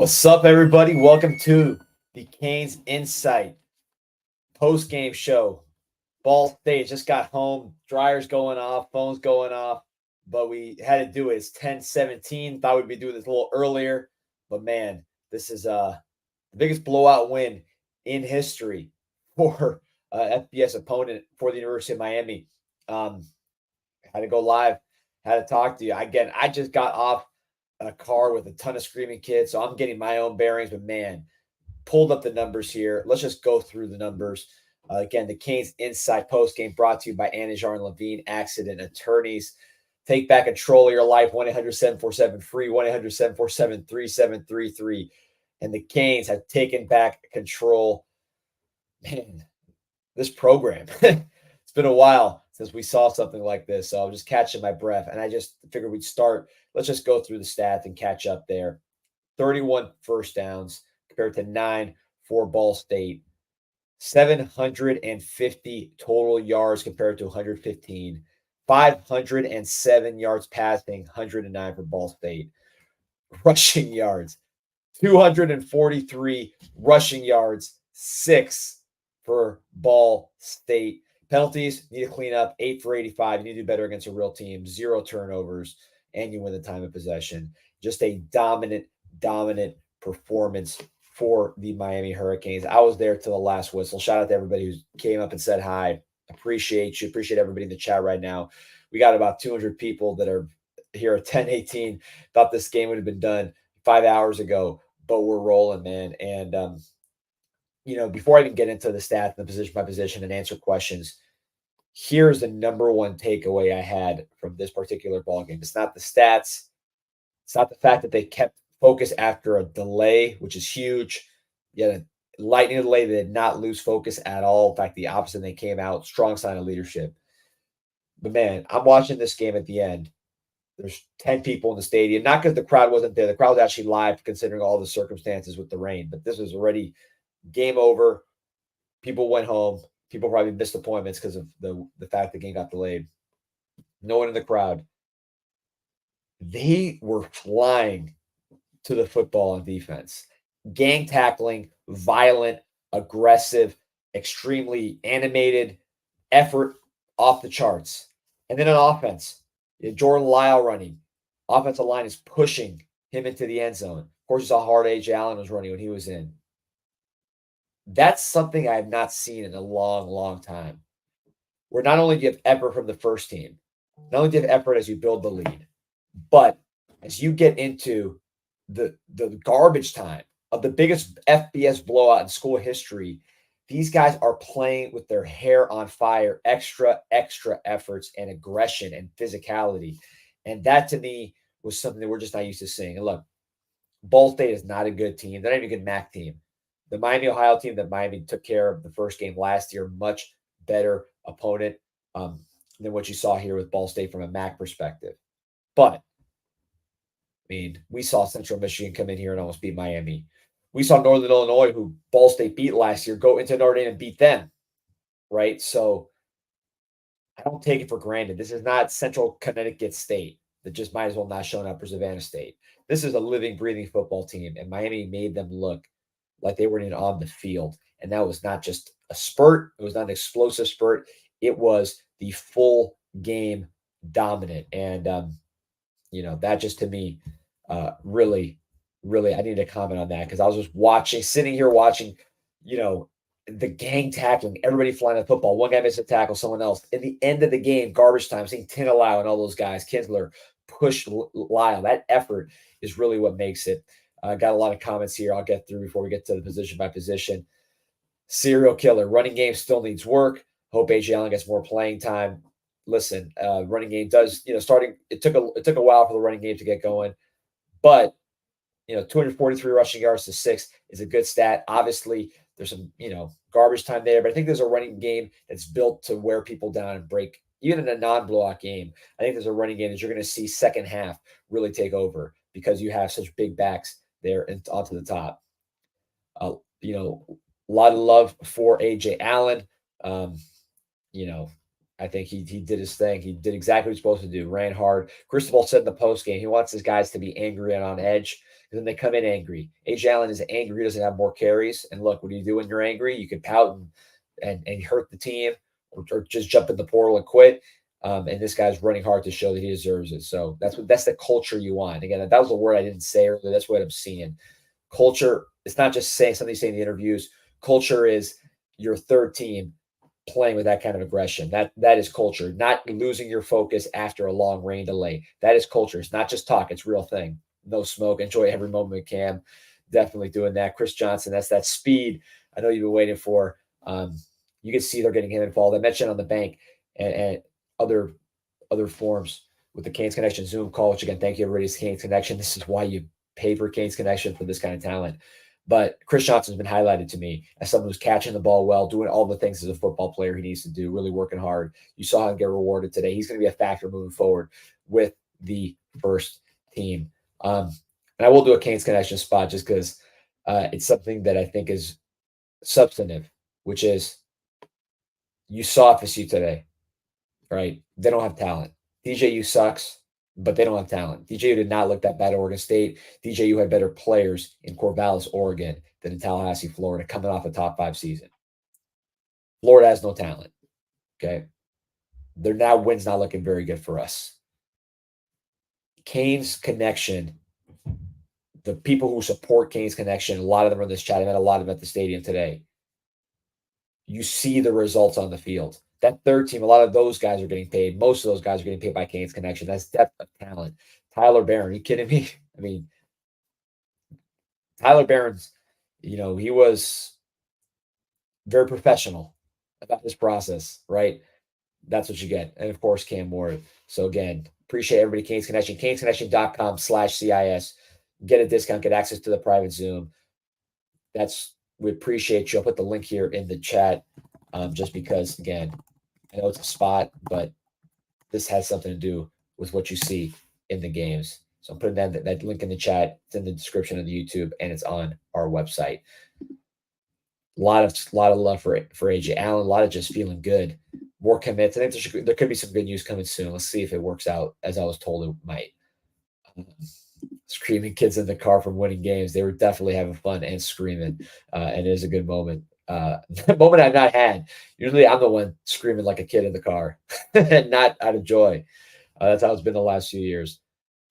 What's up, everybody? Welcome to the CanesInSight post-game show. Ball State just got home. Dryer's going off, phone's going off, but we had to do it. It's 10:17. Thought we'd be doing this a little earlier, but man, this is the biggest blowout win in history for FBS opponent for the University of Miami. Had to go live, had to talk to you. Again, I just got off a car with a ton of screaming kids, so I'm getting my own bearings, but man, pulled up the numbers here. Let's just go through the numbers. Again, the CanesInSight post game brought to you by Anajar and Levine Accident Attorneys. Take back control of your life. 1-800-747-FREE, 1-800-747-3733. And the Canes have taken back control. Man, this program. It's been a while since we saw something like this. So I'm just catching my breath. And I just figured we'd start. Let's just go through the stats and catch up there. 31 first downs compared to 9 for Ball State. 750 total yards compared to 115. 507 yards passing, 109 for Ball State. Rushing yards, 243 rushing yards, 6 for Ball State. Penalties, need to clean up, 8 for 85. You need to do better against a real team. 0 turnovers, and you win the time of possession. Just a dominant performance for the Miami Hurricanes. I was there to the last whistle. Shout out to everybody who came up and said hi. Appreciate you. Appreciate everybody in the chat right now. We got about 200 people that are here at 10:18. Thought this game would have been done 5 hours ago, but we're rolling, man. And before I even get into the stats and the position by position and answer questions, here's the number one takeaway I had from this particular ball game. It's not the stats. It's not the fact that they kept focus after a delay, which is huge. Yet a lightning delay, they did not lose focus at all. In fact, the opposite, they came out. Strong sign of leadership. But man, I'm watching this game at the end. There's 10 people in the stadium, not because the crowd wasn't there. The crowd was actually live considering all the circumstances with the rain. But this was already game over. People went home. People probably missed appointments because of the fact the game got delayed. No one in the crowd. They were flying to the football on defense. Gang tackling, violent, aggressive, extremely animated, effort off the charts. And then on offense, Jordan Lyle running. Offensive line is pushing him into the end zone. Of course, you saw how hard A.J. Allen was running when he was in. That's something I have not seen in a long time. Where not only do you have effort from the first team, not only do you have effort as you build the lead, but as you get into the garbage time of the biggest FBS blowout in school history, these guys are playing with their hair on fire, extra efforts and aggression and physicality. And that to me was something that we're just not used to seeing. And look, Ball State is not a good team. They're not even a good MAC team. The Miami, Ohio team that Miami took care of the first game last year, much better opponent than what you saw here with Ball State from a MAC perspective. But I mean, we saw Central Michigan come in here and almost beat Miami. We saw Northern Illinois, who Ball State beat last year, go into Notre Dame and beat them, right? So I don't take it for granted. This is not Central Connecticut State that just might as well not showing up for Savannah State. This is a living, breathing football team, and Miami made them look like they weren't even on the field. And that was not just a spurt. It was not an explosive spurt. It was the full game dominant. And, that just to me really, I need to comment on that because I was just sitting here watching, the gang tackling, everybody flying the football. One guy missed a tackle, someone else. In the end of the game, garbage time, seeing Tinalau and all those guys, Kinsler, push Lyle. That effort is really what makes it. Got a lot of comments here I'll get through before we get to the position by position. Serial killer. Running game still needs work. Hope A.J. Allen gets more playing time. Listen, running game does, starting, it took a while for the running game to get going. But, 243 rushing yards to 6 is a good stat. Obviously, there's some, garbage time there. But I think there's a running game that's built to wear people down and break. Even in a non-blowout game, I think there's a running game that you're going to see second half really take over because you have such big backs there and onto the top. A lot of love for A.J. Allen. I think he did his thing. He did exactly what he was supposed to do. Ran hard. Cristobal said in the post game he wants his guys to be angry and on edge. And then they come in angry. AJ Allen is angry. He doesn't have more carries. And look, what do you do when you're angry? You can pout and hurt the team, or just jump in the portal and quit. And this guy's running hard to show that he deserves it. So that's the culture you want. Again, that was a word I didn't say earlier. That's what I'm seeing. Culture. It's not just saying something you say in the interviews. Culture is your third team playing with that kind of aggression. That is culture. Not losing your focus after a long rain delay. That is culture. It's not just talk. It's real thing. No smoke. Enjoy every moment with Cam. Definitely doing that. Chris Johnson. That's that speed I know you've been waiting for. You can see they're getting him involved. I mentioned on the bank and other forms with the Canes Connection Zoom call, which again, thank you everybody's Canes Connection. This is why you pay for Canes Connection for this kind of talent. But Chris Johnson's been highlighted to me as someone who's catching the ball well, doing all the things as a football player he needs to do, really working hard. You saw him get rewarded today. He's going to be a factor moving forward with the first team. And I will do a Canes Connection spot just because it's something that I think is substantive, which is you saw FSU today, right? They don't have talent. DJU sucks, but they don't have talent. DJU did not look that bad at Oregon State. DJU had better players in Corvallis, Oregon than in Tallahassee, Florida, coming off a top 5 season. Florida has no talent. Okay. Their now wins not looking very good for us. Canes Connection, the people who support Canes Connection, a lot of them are in this chat. I met a lot of them at the stadium today. You see the results on the field. That third team, a lot of those guys are getting paid. Most of those guys are getting paid by Canes Connection. That's depth of talent. Tyler Barron, are you kidding me? I mean, Tyler Barron's, he was very professional about this process, right? That's what you get. And of course, Cam Ward. So again, appreciate everybody, Canes Connection, canesconnection.com/CIS. Get a discount, get access to the private Zoom. We appreciate you. I'll put the link here in the chat just because, again, I know it's a spot, but this has something to do with what you see in the games. So I'm putting that link in the chat. It's in the description of the YouTube, and it's on our website. A lot of love for AJ Allen. A lot of just feeling good. More commits. I think there could be some good news coming soon. Let's see if it works out as I was told it might. Screaming kids in the car from winning games. They were definitely having fun and screaming, and it is a good moment. The moment I've not had. Usually I'm the one screaming like a kid in the car, and not out of joy. That's how it's been the last few years.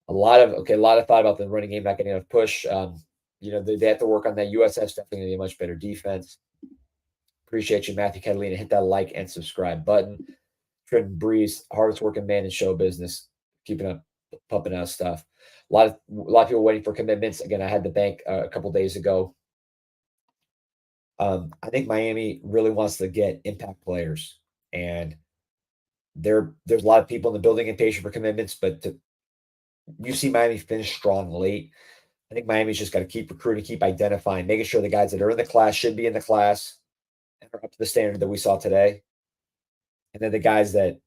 A lot of thought about the running game not getting enough push. They have to work on that. USF's definitely going to be a much better defense. Appreciate you, Matthew Catalina. Hit that like and subscribe button. Trenton Breeze, hardest working man in show business, keeping up, pumping out stuff. A lot of people waiting for commitments. Again, I had the bank a couple days ago. I think Miami really wants to get impact players, and there's a lot of people in the building impatient for commitments, but you see Miami finish strong late. I think Miami's just got to keep recruiting, keep identifying, making sure the guys that are in the class should be in the class and are up to the standard that we saw today. And then the guys that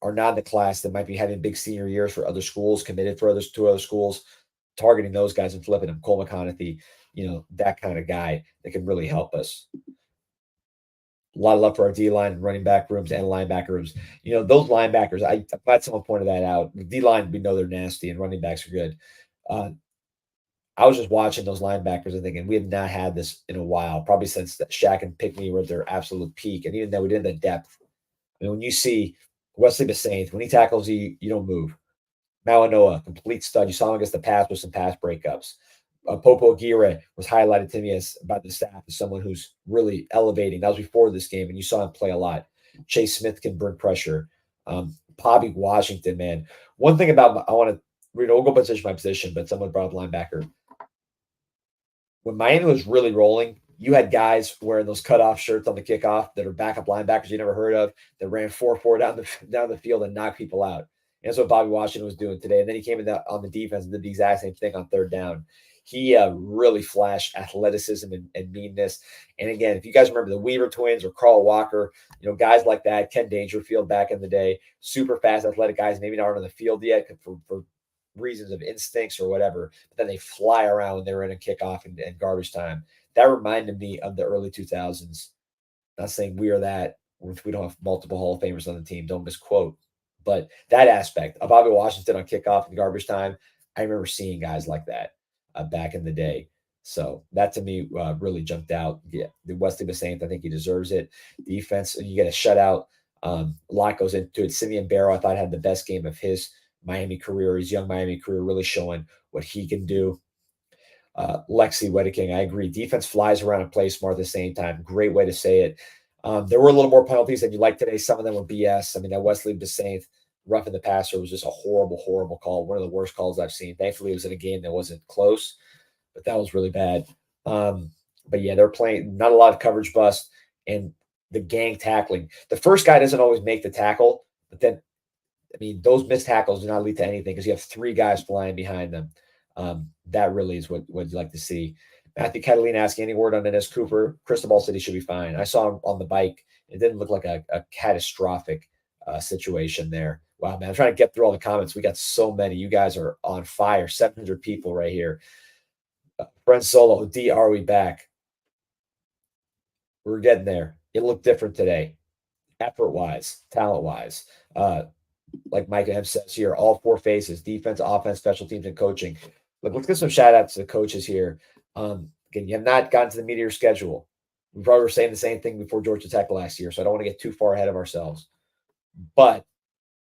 are not in the class that might be having big senior years for other schools, committed to other schools, targeting those guys and flipping them. Cole McConaughey, that kind of guy that can really help us. A lot of love for our D-line and running back rooms and linebacker rooms. Those linebackers, I'm glad someone pointed that out. The D-line, we know they're nasty, and running backs are good. I was just watching those linebackers and thinking, we have not had this in a while, probably since Shaq and Pickney were at their absolute peak. And even though we didn't have the depth, when you see Wesley Basaint, when he tackles you, you don't move. Malinois, complete stud. You saw him against the pass with some pass breakups. Popo Aguirre was highlighted to me as about the staff as someone who's really elevating. That was before this game, and you saw him play a lot. Chase Smith can bring pressure. Bobby Washington, man. One thing about I want to we'll go position by position, but someone brought up linebacker. When Miami was really rolling, you had guys wearing those cutoff shirts on the kickoff that are backup linebackers you never heard of that ran 4-4 down the field and knocked people out. And that's what Bobby Washington was doing today. And then he came in on the defense and did the exact same thing on third down. He really flashed athleticism and meanness. And again, if you guys remember the Weaver twins or Carl Walker, guys like that, Ken Dangerfield back in the day, super fast, athletic guys, maybe not on the field yet for reasons of instincts or whatever, but then they fly around when they're in a kickoff and garbage time. That reminded me of the early 2000s. Not saying we are that. We don't have multiple Hall of Famers on the team. Don't misquote. But that aspect of Bobby Washington on kickoff and garbage time, I remember seeing guys like that back in the day. So that to me really jumped out. Yeah, the Wesley Saints, I think he deserves it. Defense, you get a shutout. A lot goes into it. Simeon Barrow, I thought, had the best game of his Miami career, his young Miami career, really showing what he can do. Lexi Wedeking, I agree. Defense flies around and plays smart at the same time. Great way to say it. There were a little more penalties than you like today. Some of them were BS. I mean, that Wesley Saints roughing the passer was just a horrible, horrible call. One of the worst calls I've seen. Thankfully, it was in a game that wasn't close, but that was really bad. But yeah, they're playing not a lot of coverage bust and the gang tackling. The first guy doesn't always make the tackle, but then, I mean, those missed tackles do not lead to anything because you have three guys flying behind them. That really is what you'd like to see. Matthew Catalina asking any word on Dennis Cooper. Cristobal said he should be fine. I saw him on the bike. It didn't look like a catastrophic situation there. Wow, man. I'm trying to get through all the comments. We got so many. You guys are on fire. 700 people right here. Brent Solo, D, are we back? We're getting there. It looked different today, effort-wise, talent-wise. Like Mike M says here, all four phases: defense, offense, special teams, and coaching. Look, let's get some shout-outs to the coaches here. Again, you have not gotten to the meteor schedule. We probably were saying the same thing before Georgia Tech last year, so I don't want to get too far ahead of ourselves. But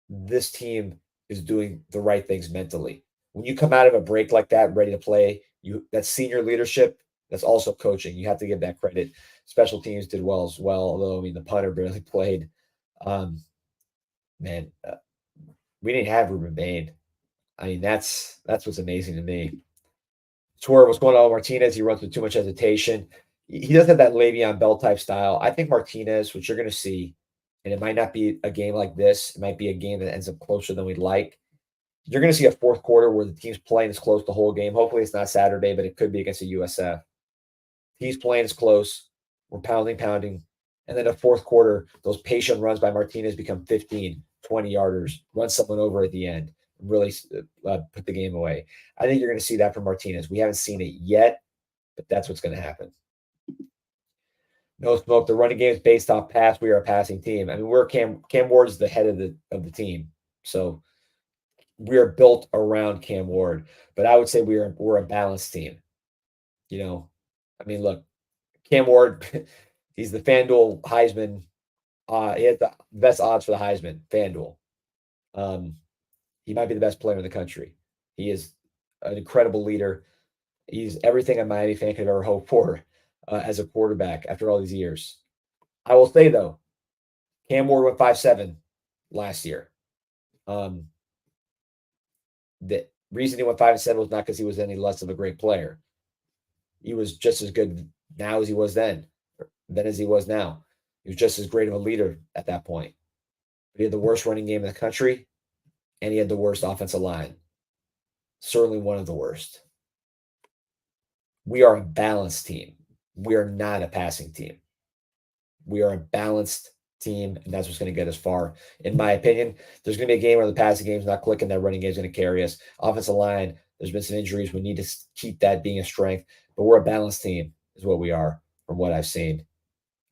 this team is doing the right things mentally. When you come out of a break like that, ready to play, that's senior leadership. That's also coaching. You have to give that credit. Special teams did well as well, although, I mean, the punter barely played. Man, we didn't have Ruben Bain. I mean, that's what's amazing to me. Swear, what's going on with Martinez? He runs with too much hesitation. He does have that Le'Veon Bell type style. I think Martinez, which you're going to see, and it might not be a game like this. It might be a game that ends up closer than we'd like. You're going to see a fourth quarter where the team's playing as close the whole game. Hopefully it's not Saturday, but it could be against the USF. He's playing as close. We're pounding. And then a fourth quarter, those patient runs by Martinez become 15, 20-yarders, run someone over at the end, really put the game away. I think you're going to see that from Martinez. We haven't seen it yet, but that's what's going to happen. No smoke. The running game is based off pass. We are a passing team. I mean, we're Cam Ward is the head of the team. So we are built around Cam Ward. But I would say we're a balanced team. You know, I mean, look, Cam Ward, he's the FanDuel Heisman. He has the best odds for the Heisman, FanDuel. He might be the best player in the country. He is an incredible leader. He's everything a Miami fan could ever hope for as a quarterback after all these years. I will say, though, Cam Ward went 5'7" last year. The reason he went 5'7" was not because he was any less of a great player. He was just as good now as he was then as he was now. He was just as great of a leader at that point. But he had the worst running game in the country, and he had the worst offensive line. Certainly one of the worst. We are a balanced team. We are not a passing team. We are a balanced team, and that's what's going to get us far. In my opinion, there's going to be a game where the passing game is not clicking, that running game is going to carry us. Offensive line, there's been some injuries. We need to keep that being a strength, but we're a balanced team is what we are from what I've seen.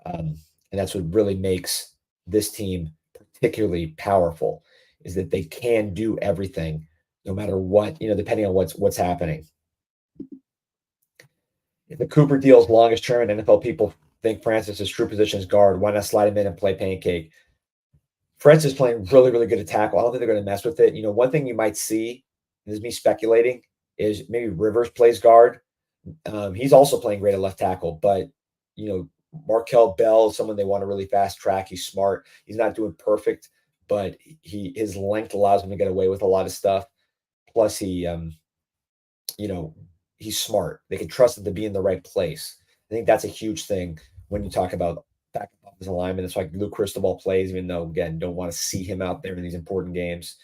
And that's what really makes this team particularly powerful, is that they can do everything no matter what, depending on what's happening. If the Cooper deal is longest term and NFL people think Francis's true position is guard, why not slide him in and play pancake? Francis is playing really, really good at tackle. I don't think they're going to mess with it. One thing you might see, and this is me speculating, is maybe Rivers plays guard. He's also playing great at left tackle, but, Markel Bell is someone they want to really fast track. He's smart. He's not doing perfect, but his length allows him to get away with a lot of stuff. Plus he, he's smart. They can trust him to be in the right place. I think that's a huge thing when you talk about back offensive alignment. It's like Luke Cristobal plays, even though, again, don't want to see him out there in these important games.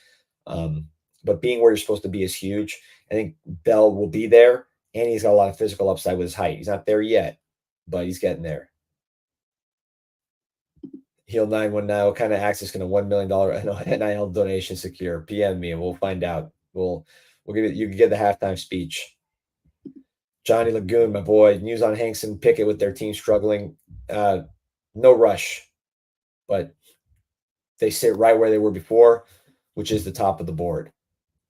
But being where you're supposed to be is huge. I think Bell will be there, and he's got a lot of physical upside with his height. He's not there yet, but he's getting there. Heal 919, what kind of access can a $1 million NIL donation secure? PM me and we'll find out. We'll give it. You can get the halftime speech. Johnny Lagoon, my boy. News on Hanks and Pickett with their team struggling. No rush, but they sit right where they were before, which is the top of the board.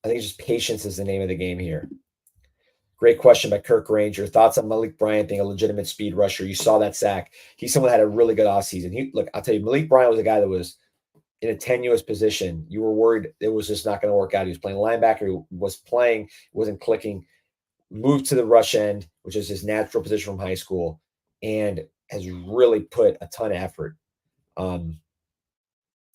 I think just patience is the name of the game here. Great question by Kirk Ranger. Thoughts on Malik Bryant being a legitimate speed rusher? You saw that sack. He's someone that had a really good offseason. Look, I'll tell you, Malik Bryant was a guy that was in a tenuous position. You were worried it was just not going to work out. He was playing linebacker. He was playing, wasn't clicking. Moved to the rush end, which is his natural position from high school, and has really put a ton of effort.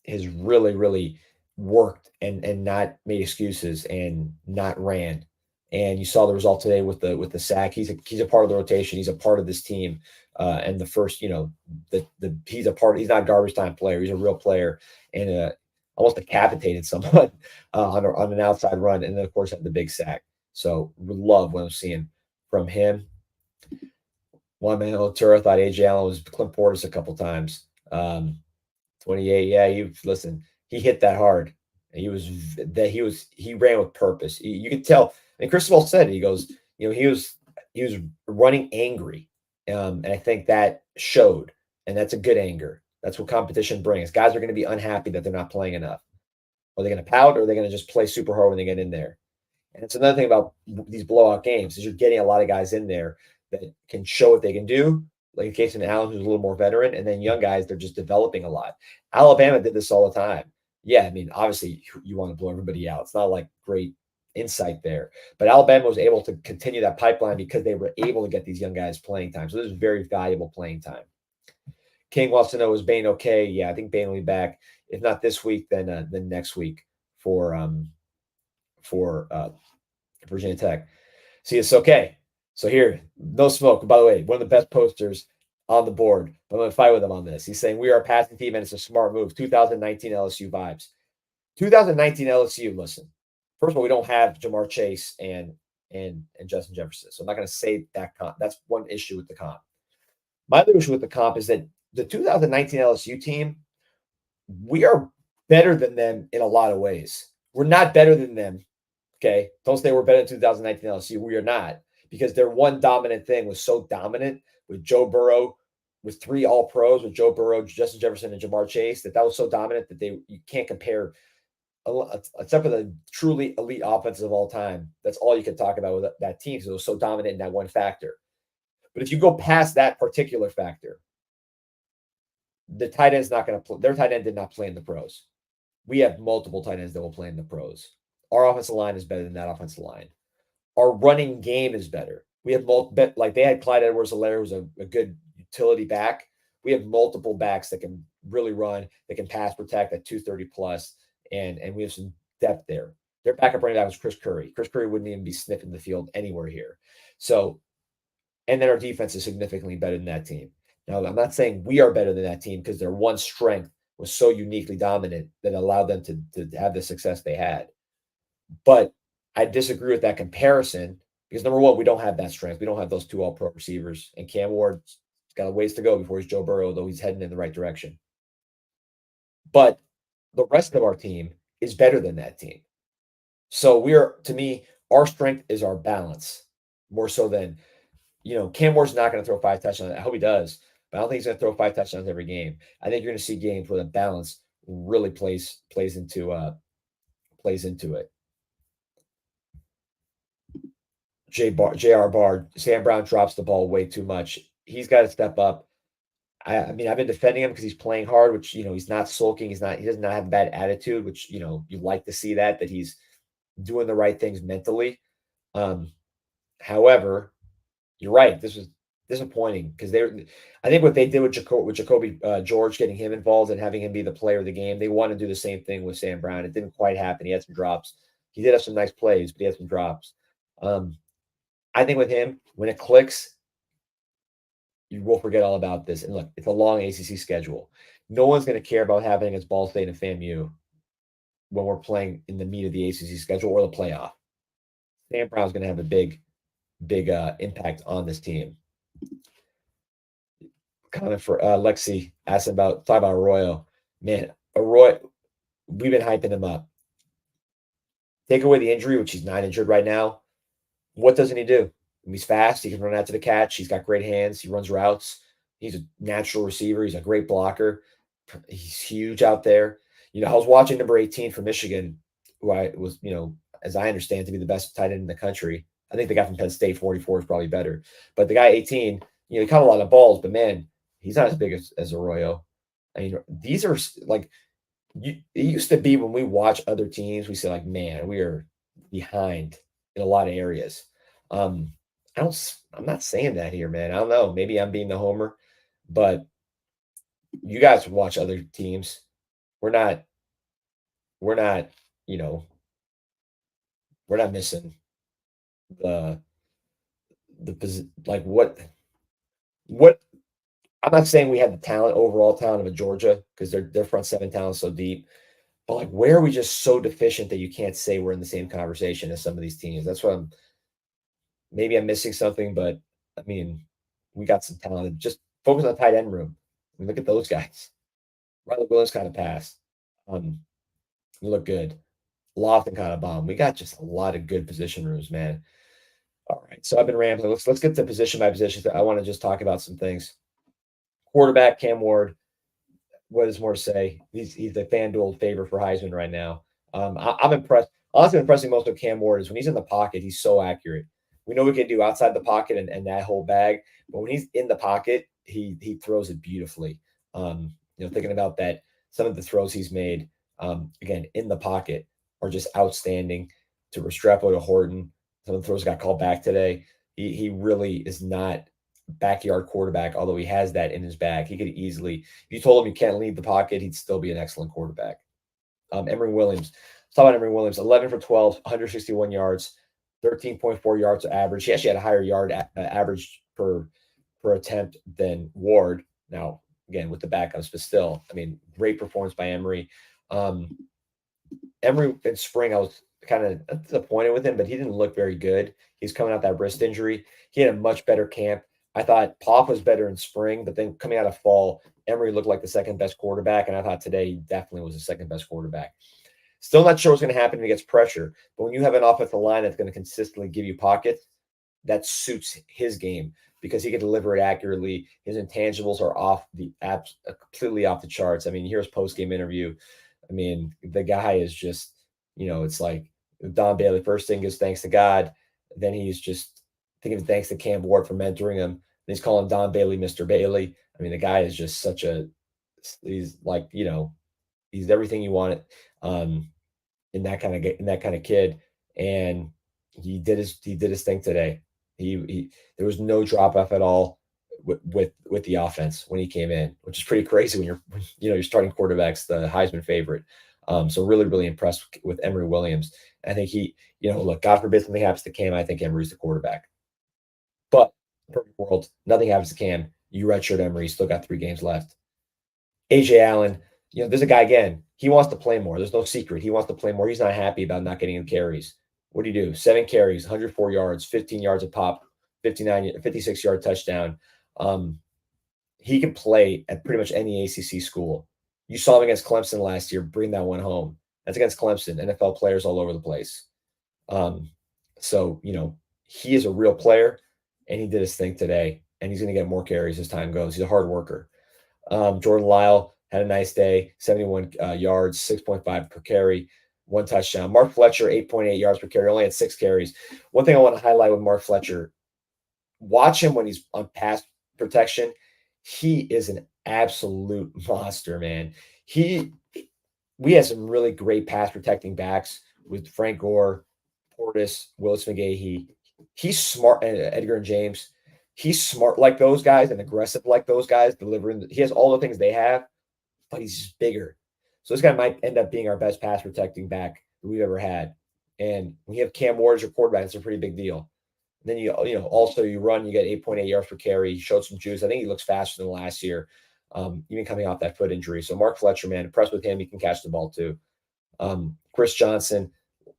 Has really worked and not made excuses and not ran. And you saw the result today with the sack. He's a part of the rotation. He's a part of this team. And the first, he's a part. He's not a garbage time player. He's a real player and almost decapitated someone on an outside run. And then of course had the big sack. So we love what I'm seeing from him. One man Otura thought AJ Allen was Clint Portis a couple times. 28. Yeah, he hit that hard. He ran with purpose. You could tell. And Cristobal said, he goes, he was running angry. And I think that showed. And that's a good anger. That's what competition brings. Guys are going to be unhappy that they're not playing enough. Are they going to pout or are they going to just play super hard when they get in there? And it's another thing about these blowout games is you're getting a lot of guys in there that can show what they can do. Like in case of Allen, who's a little more veteran, and then young guys, they're just developing a lot. Alabama did this all the time. Yeah, I mean, obviously you want to blow everybody out. It's not like great insight there. But Alabama was able to continue that pipeline because they were able to get these young guys playing time. So this is very valuable playing time. King wants to know, is Bain okay? Yeah, I think Bain will be back. If not this week, then next week for Virginia Tech. See, it's okay. So here, no smoke. By the way, one of the best posters on the board. I'm going to fight with him on this. He's saying we are a passing team and it's a smart move. 2019 LSU vibes. 2019 LSU, listen. First of all, we don't have Jamar Chase and Justin Jefferson. So I'm not going to say that comp. That's one issue with the comp. My other issue with the comp is that the 2019 LSU team, we are better than them in a lot of ways. We're not better than them. Okay. Don't say we're better than 2019 LSU. We are not, because their one dominant thing was so dominant with Joe Burrow, with 3 All-Pros, with Joe Burrow, Justin Jefferson, and Jamar Chase, that was so dominant that you can't compare, except for the truly elite offenses of all time. That's all you can talk about with that team, because it was so dominant in that one factor. But if you go past that particular factor, the tight end's not going to play. Their tight end did not play in the pros. We have multiple tight ends that will play in the pros. Our offensive line is better than that offensive line. Our running game is better. We have multiple, like they had Clyde Edwards-Helaire, who's a good utility back. We have multiple backs that can really run, that can pass protect at 230 plus, and we have some depth there. Their backup running back was Chris Curry. Chris Curry wouldn't even be sniffing the field anywhere here. So, and then our defense is significantly better than that team. Now, I'm not saying we are better than that team, because their one strength was so uniquely dominant that allowed them to have the success they had. But I disagree with that comparison, because number one, we don't have that strength. We don't have those 2 All-Pro receivers, and Cam Ward's got a ways to go before he's Joe Burrow, though he's heading in the right direction. But the rest of our team is better than that team. So to me, our strength is our balance, more so than, Cam Ward's not going to throw 5 touchdowns. I hope he does, but I don't think he's going to throw 5 touchdowns every game. I think you're going to see games where the balance really plays into it. J.R. Bard, Sam Brown drops the ball way too much. He's got to step up. I mean, I've been defending him because he's playing hard, which, he's not sulking. He does not have a bad attitude, which, you like to see that he's doing the right things mentally. However, you're right. This was disappointing, because I think what they did with Jacoby George, getting him involved and having him be the player of the game, they want to do the same thing with Sam Brown. It didn't quite happen. He had some drops. He did have some nice plays, but he had some drops. I think with him, when it clicks, you will forget all about this. And look, it's a long ACC schedule. No one's going to care about happening against Ball State and FAMU when we're playing in the meat of the ACC schedule or the playoff. Sam Brown's going to have a big impact on this team. Comment for Lexi asking talk about Arroyo. Man, Arroyo, we've been hyping him up. Take away the injury, which he's not injured right now. What doesn't he do? He's fast. He can run out to the catch. He's got great hands. He runs routes. He's a natural receiver. He's a great blocker. He's huge out there. I was watching number 18 from Michigan, who I was, as I understand, to be the best tight end in the country. I think the guy from Penn State, 44, is probably better. But the guy 18, he caught a lot of balls, but man, he's not as big as Arroyo. I mean, these are like, it used to be when we watch other teams, we say like, man, we are behind in a lot of areas. I'm not saying that here, man. I don't know. Maybe I'm being the homer, but you guys watch other teams. We're not, we're not, you know, we're not missing the like what I'm not saying we had the talent, overall talent of a Georgia, because their front seven talent is so deep. But like, where are we just so deficient that you can't say we're in the same conversation as some of these teams? That's what maybe I'm missing something, but I mean, we got some talent. Just focus on the tight end room. I mean, look at those guys. Riley Williams kind of passed. You look good. Lofton kind of bomb. We got just a lot of good position rooms, man. All right. So I've been rambling. Let's get to position by position. I want to just talk about some things. Quarterback Cam Ward. What is more to say? He's the FanDuel favorite for Heisman right now. I'm impressed. Honestly, impressing most with Cam Ward is when he's in the pocket, he's so accurate. We know what he can do outside the pocket and that whole bag, but when he's in the pocket, he throws it beautifully. Thinking about that, some of the throws he's made, again in the pocket, are just outstanding. To Restrepo, to Horton, some of the throws got called back today. He really is not backyard quarterback, although he has that in his bag. He could easily, if you told him you can't leave the pocket, he'd still be an excellent quarterback. Emory Williams. Let's talk about Emory Williams. 11 for 12, 161 yards, 13.4 yards average. He actually had a higher yard average per attempt than Ward. Now, again, with the backups, but still, I mean, great performance by Emory. Emory in spring, I was kind of disappointed with him, but he didn't look very good. He's coming out that wrist injury. He had a much better camp. I thought Pop was better in spring, but then coming out of fall, Emory looked like the second best quarterback, and I thought today he definitely was the second best quarterback. Still not sure what's going to happen if he gets pressure, but when you have an offensive line that's going to consistently give you pockets, that suits his game because he can deliver it accurately. His intangibles are completely off the charts. I mean, here's post-game interview. I mean, the guy is just, it's like Don Bailey. First thing is thanks to God. Then he's just thinking thanks to Cam Ward for mentoring him. And he's calling Don Bailey Mr. Bailey. I mean, the guy is just he's like, he's everything you want in that kind of kid. And he did his thing today. There was no drop off at all with the offense when he came in, which is pretty crazy when you're starting quarterbacks, the Heisman favorite. So really, really impressed with Emory Williams. I think look, God forbid something happens to Cam, I think Emory's the quarterback. But perfect world, nothing happens to Cam. You redshirt Emory, still got 3 games left. AJ Allen, there's a guy again. He wants to play more. There's no secret. He wants to play more. He's not happy about not getting carries. What do you do? 7 carries, 104 yards, 15 yards a pop, 56-yard touchdown. He can play at pretty much any ACC school. You saw him against Clemson last year. Bring that one home. That's against Clemson. NFL players all over the place. So he is a real player, and he did his thing today. And he's going to get more carries as time goes. He's a hard worker. Jordan Lyle had a nice day. 71 yards, 6.5 per carry, 1 touchdown. Mark Fletcher, 8.8 yards per carry, only had 6 carries. One thing I want to highlight with Mark Fletcher, watch him when he's on pass protection. He is an absolute monster, man. We have some really great pass protecting backs with Frank Gore, Portis, Willis McGahee. He's smart, Edgar and James. He's smart like those guys and aggressive like those guys, he has all the things they have, but he's just bigger. So this guy might end up being our best pass protecting back that we've ever had. And when you have Cam Ward as your quarterback, it's a pretty big deal. And then also you run, you get 8.8 yards per carry. He showed some juice. I think he looks faster than last year, even coming off that foot injury. So Mark Fletcher, man, impressed with him. He can catch the ball too. Chris Johnson,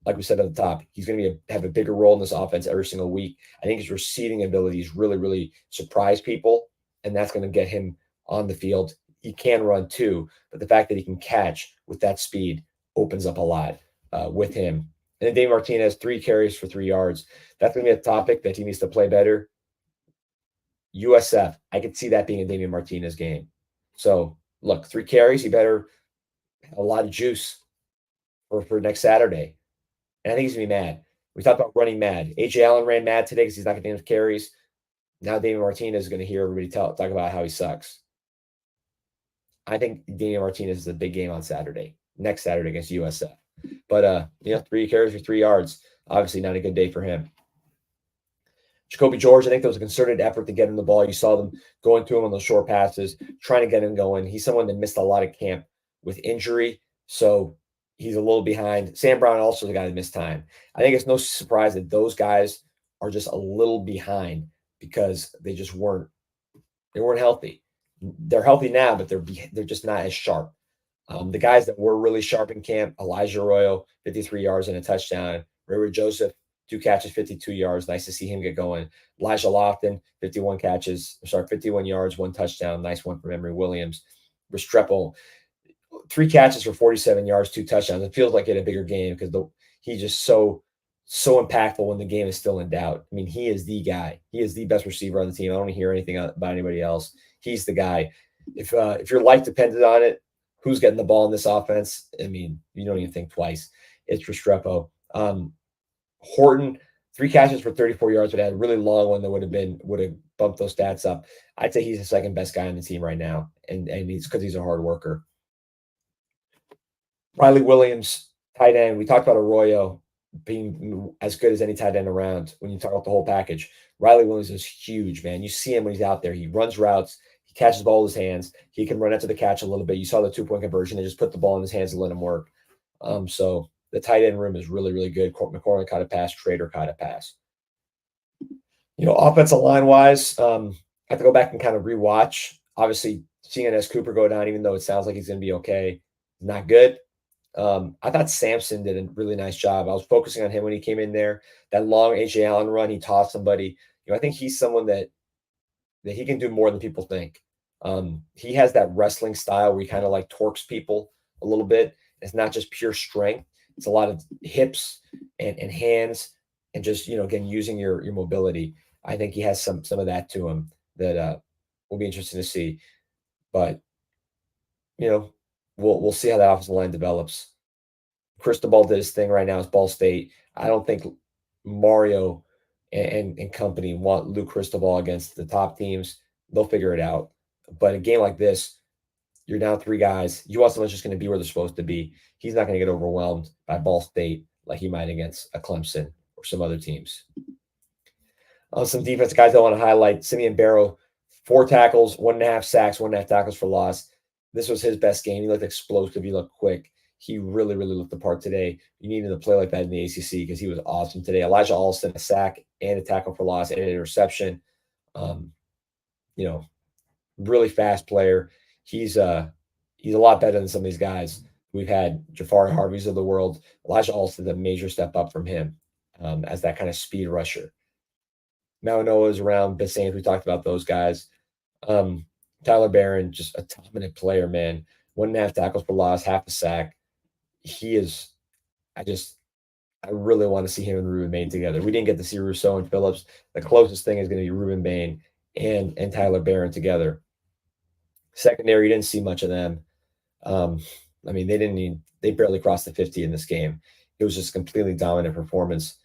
like we said at the top, he's going to have a bigger role in this offense every single week. I think his receiving abilities really, really surprise people, and that's going to get him on the field. He can run too, but the fact that he can catch with that speed opens up a lot with him. And then Dave Martinez, 3 carries for 3 yards. That's going to be a topic that he needs to play better. USF, I could see that being a Damian Martinez game. So look, 3 carries, he better have a lot of juice for next Saturday. And I think he's gonna be mad. We talked about running mad. AJ Allen ran mad today because he's not getting enough carries. Now Damian Martinez is gonna hear everybody talk about how he sucks. I think Damian Martinez is a big game on Saturday, next Saturday against USF. But 3 carries for 3 yards. Obviously not a good day for him. Jacoby George, I think there was a concerted effort to get him the ball. You saw them going to him on those short passes, trying to get him going. He's someone that missed a lot of camp with injury, so he's a little behind. Sam Brown also the guy that missed time. I think it's no surprise that those guys are just a little behind because they weren't healthy. They're healthy now, but they're just not as sharp. The guys that were really sharp in camp, Elijah Arroyo, 53 yards and a touchdown. Ray Joseph, 2 catches, 52 yards. Nice to see him get going. Elijah Lofton, 51 yards, 1 touchdown. Nice one from Emory Williams. Restrepo, 3 catches for 47 yards, 2 touchdowns. It feels like he had a bigger game because he's just so impactful when the game is still in doubt. I mean, he is the guy. He is the best receiver on the team. I don't hear anything about anybody else. He's the guy. If your life depended on it, who's getting the ball in this offense? I mean, you don't even think twice. It's Restrepo. Horton, 3 catches for 34 yards, but had a really long one that would have bumped those stats up. I'd say he's the second best guy on the team right now, and he's because he's a hard worker. Riley Williams, tight end. We talked about Arroyo being as good as any tight end around when you talk about the whole package. Riley Williams is huge, man. You see him when he's out there. He runs routes. He catches the ball with his hands. He can run out to the catch a little bit. You saw the 2-point conversion. They just put the ball in his hands and let him work. So the tight end room is really, really good. McCormick caught a pass. Trader caught a pass. Offensive line wise, I have to go back and kind of rewatch. Obviously, seeing S Cooper go down, even though it sounds like he's going to be okay, not good. I thought Sampson did a really nice job. I was focusing on him when he came in there. That long AJ Allen run, he tossed somebody. I think he's someone that he can do more than people think. He has that wrestling style where he kind of like torques people a little bit. It's not just pure strength. It's a lot of hips and hands and just, again, using your mobility. I think he has some of that to him that will be interesting to see. But, we'll see how that offensive line develops. Cristobal did his thing right now. It's Ball State. I don't think Mario and company want Luke Cristobal against the top teams. They'll figure it out. But a game like this, you're down 3 guys. You want someone just going to be where they're supposed to be. He's not going to get overwhelmed by Ball State like he might against a Clemson or some other teams. Some defense guys I want to highlight. Simeon Barrow, 4 tackles, 1.5 sacks, 1.5 tackles for loss. This was his best game. He looked explosive. He looked quick. He really, really looked the part today. You needed to play like that in the ACC because he was awesome today. Elijah Alston, a sack and a tackle for loss and an interception. Really fast player. He's a lot better than some of these guys we've had. Jafari Harvey's of the world. Elijah Alston's a major step up from him as that kind of speed rusher. Malinois is around. Bissames, we talked about those guys. Tyler Barron, just a dominant player, man. 1.5 tackles for loss, half a sack. He is. I really want to see him and Ruben Bain together. We didn't get to see Rousseau and Phillips. The closest thing is going to be Ruben Bain and Tyler Barron together. Secondary, you didn't see much of them. They barely crossed the 50 in this game. It was just a completely dominant performance.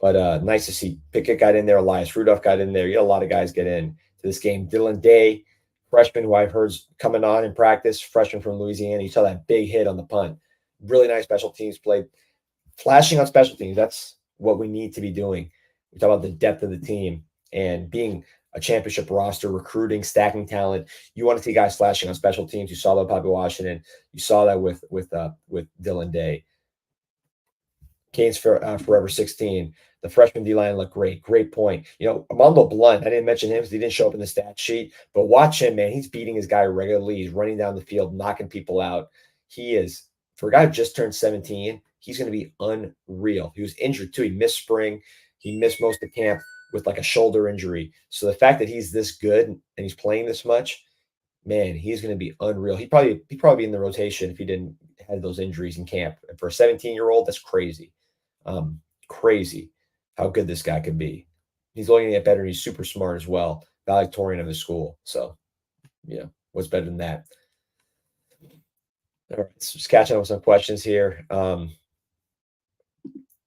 But nice to see Pickett got in there. Elias Rudolph got in there. You had a lot of guys get in to this game. Dylan Day, freshman who I've heard coming on in practice, freshman from Louisiana. You saw that big hit on the punt. Really nice special teams play. Flashing on special teams, that's what we need to be doing. We talk about the depth of the team and being a championship roster, recruiting, stacking talent. You want to see guys flashing on special teams. You saw that with Bobby Washington. You saw that with Dylan Day. Canes Forever 16. The freshman D-line looked great. Great point. Armando Blunt, I didn't mention him because he didn't show up in the stat sheet, but watch him, man. He's beating his guy regularly. He's running down the field, knocking people out. He is, for a guy who just turned 17, he's going to be unreal. He was injured too. He missed spring. He missed most of camp with like a shoulder injury. So the fact that he's this good and he's playing this much, man, he's going to be unreal. He'd probably be in the rotation if he didn't have those injuries in camp. And for a 17-year-old, that's crazy. Crazy how good this guy could be. He's only going to get better. He's super smart as well. Valedictorian of his school. So, what's better than that? All right, so just catching up with some questions here.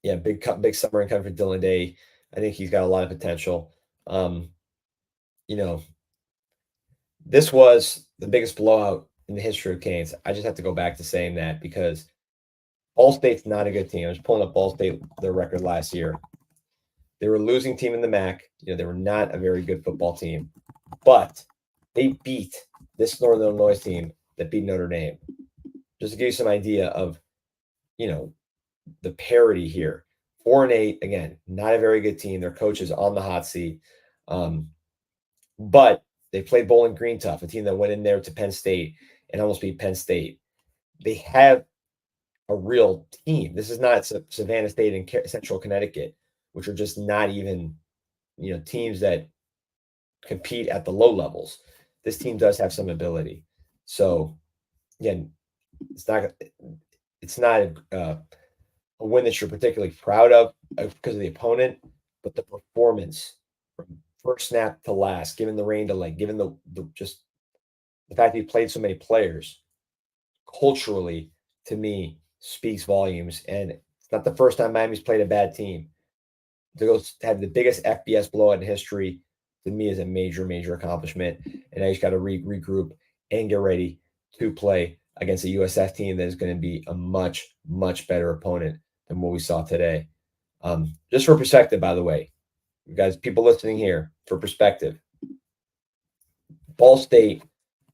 Yeah, big summer income for Dylan Day. I think he's got a lot of potential. Um, you know, this was the biggest blowout in the history of Canes. I just have to go back to saying that because Ball State's not a good team. I was pulling up Ball State, their record last year. They were a losing team in the MAC. They were not a very good football team, but they beat this Northern Illinois team that beat Notre Dame. Just to give you some idea of, you know, the parity here. 4-8, again, not a very good team. Their coach is on the hot seat. But they played Bowling Green tough, a team that went in there to Penn State and almost beat Penn State. They have a real team. This is not Savannah State and Central Connecticut, which are just not even, teams that compete at the low levels. This team does have some ability. So, again, it's not a win that you're particularly proud of because of the opponent, but the performance from first snap to last, given the rain delay, given the just the fact that he played so many players, culturally, to me, speaks volumes. And it's not the first time Miami's played a bad team. To go have the biggest FBS blowout in history, to me, is a major, major accomplishment. And now you just got to regroup and get ready to play against a USF team that is going to be a much, much better opponent than what we saw today. Just for perspective, by the way, you guys, people listening here, for perspective, Ball State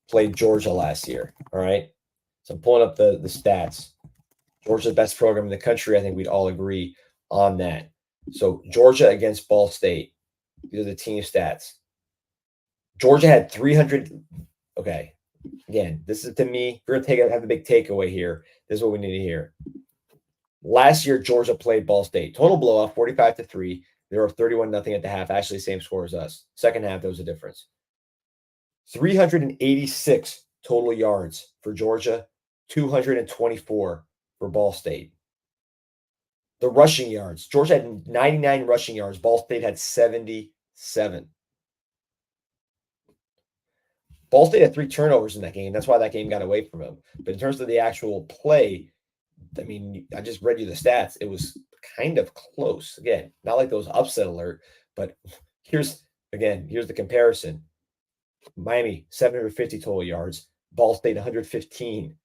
played Georgia last year. All right. So I'm pulling up the stats. Georgia's the best program in the country. I think we'd all agree on that. So Georgia against Ball State. These are the team stats. Georgia had 300. Okay. Again, this is, to me, we're going to have the big takeaway here. This is what we need to hear. Last year, Georgia played Ball State. Total blowout, 45-3. They were 31-0 at the half. Actually, same score as us. Second half, there was a difference. 386 total yards for Georgia, 224 for Ball State. The rushing yards. Georgia had 99 rushing yards. Ball State had 77. Ball State had 3 turnovers in that game. That's why that game got away from them. But in terms of the actual play, I mean, I just read you the stats. It was kind of close. Again, not like those upset alert, but here's the comparison. Miami, 750 total yards. Ball State, 115.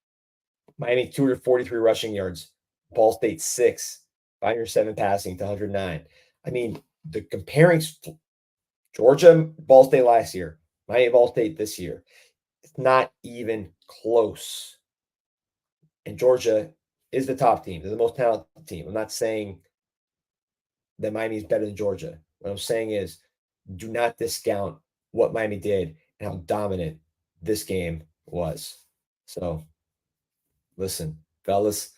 Miami, 243 rushing yards. Ball State, 6. 507 passing to 109. I mean, the comparing Georgia, Ball State last year, Miami, Ball State this year, it's not even close. And Georgia is the top team. They're the most talented team. I'm not saying that Miami is better than Georgia. What I'm saying is, do not discount what Miami did and how dominant this game was. So, listen, fellas,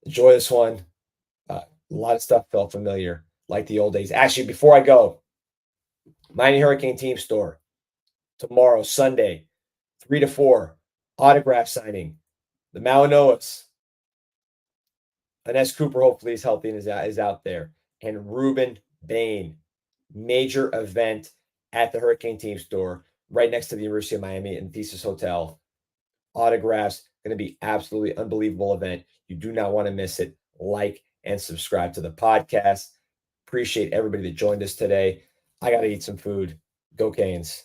enjoy this one. A lot of stuff felt familiar, like the old days. Actually, before I go, Miami Hurricane Team Store, tomorrow, Sunday, 3 to 4, autograph signing. The Malinois. Ines Cooper, hopefully, is healthy and is out there. And Ruben Bain, major event at the Hurricane Team Store, right next to the University of Miami and Thesis Hotel. Autographs, going to be absolutely unbelievable event. You do not want to miss it. Like and subscribe to the podcast. Appreciate everybody that joined us today. I got to eat some food. Go Canes.